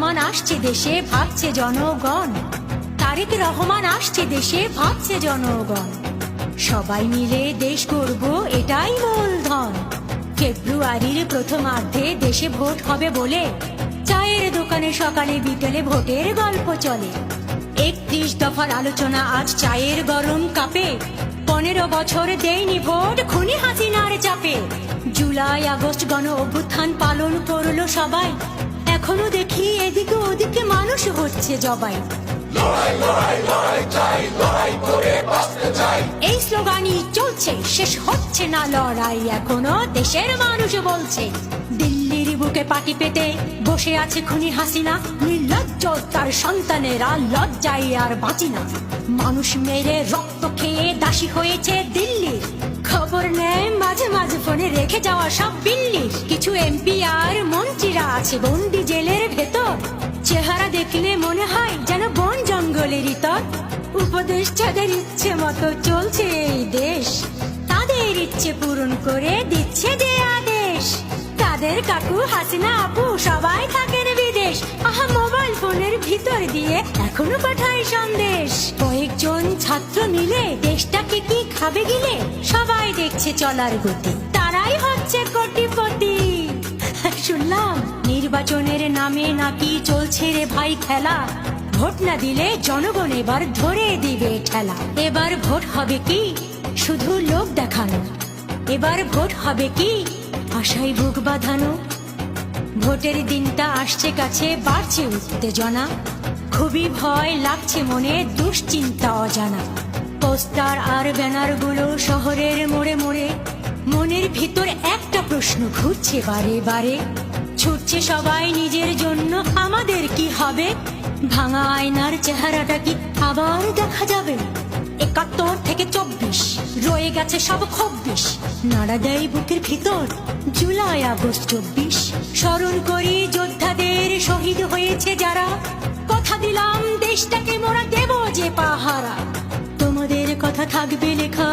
রহমান আসছে দেশে, ভাবছে জনগণ। তারেক রহমান আসছে দেশে, ভাবছে জনগণ। সবাই মিলে দেশ গড়ব, এটাই মূলধন। ফেব্রুয়ারির প্রথমার্ধে দেশে ভোট হবে বলে চায়ের দোকানে সকালে বিকেলে ভোটের গল্প চলে। 31 দফার আলোচনা আজ চায়ের গরম কাপে। 15 বছর দেয়নি ভোট, খুনি হাসিনার চাপে। জুলাই আগস্ট গণ অভ্যুত্থান পালন করলো সবাই। এখনো দেখি এদিকে ওদিকে মানুষ হচ্ছে জবাই। এই স্লোগানই চলছে, শেষ হচ্ছে না লড়াই। এখনো দেশের মানুষ বলছে। দিল্লির বুকে পাটি পেতে বসে আছে খুনি হাসিনা। নির্লজ্জ তার সন্তানেরা লজ্জায় আর বাঁচি না। মানুষ মেরে রক্ত খেয়ে দাসী হয়েছে দিল্লি। খবর নেয় মাঝে মাঝে ফোনে রেখে যাওয়া সব বিল্লি। কিছু এমপি আর মন্ত্রীরা আছে বন্দি জেলের ভেতর। চেহারা দেখলে মনে হয় যেন বন জঙ্গলের ইতর। উপদেষ্টাদের ইচ্ছে মতো চলছে এই দেশ। তাদের ইচ্ছে পূরণ করে দিচ্ছে যে আদেশ। তাদের কাকু হাসিনা আপু সবাই থাকেন বিদেশ। আহা, মোবাইল ফোনের ভিতর দিয়ে এখনো পাঠায় সন্দেশ। কয়েকজন ছাত্র মিলে দেশটাকে কি খাবে গিলে। সবাই দেখছে চলার গতি, তারাই হচ্ছে কোটিপতি। শুনলাম নির্বাচনের নামে নাকি চলছে রে ভাই খেলা। ভোট না দিলে জনগণ এবার ধরে দিবে ঠেলা। এবার ভোট হবে কি শুধু লোক দেখানো। এবার ভোট হবে কি আশায় বুক বাঁধানো। ভোটের দিনটা আসছে কাছে, বাড়ছে উত্তেজনা। খুবই ভয় লাগছে মনে, দুশ্চিন্তা অজানা। পোস্টার আর ব্যানার গুলো শহরের মোড়ে মোড়ে। মনের ভিতর একটা প্রশ্ন ঘুরছে বারে বারে। ছুটছে সবাই নিজের জন্য, আমাদের কি হবে। ভাঙা আয়নার চেহারাটা কি আবার দেখা যাবে। 71 থেকে 24 রয়ে গেছে সব 26। নাড়া দেয় বুকের ভিতর জুলাই আগস্ট 24। স্মরণ করি যোদ্ধাদের, শহীদ হয়েছে যারা। কথা দিলাম দেশটাকে মোরা দেব যে পাহারা। তোমাদের কথা থাকবে লেখা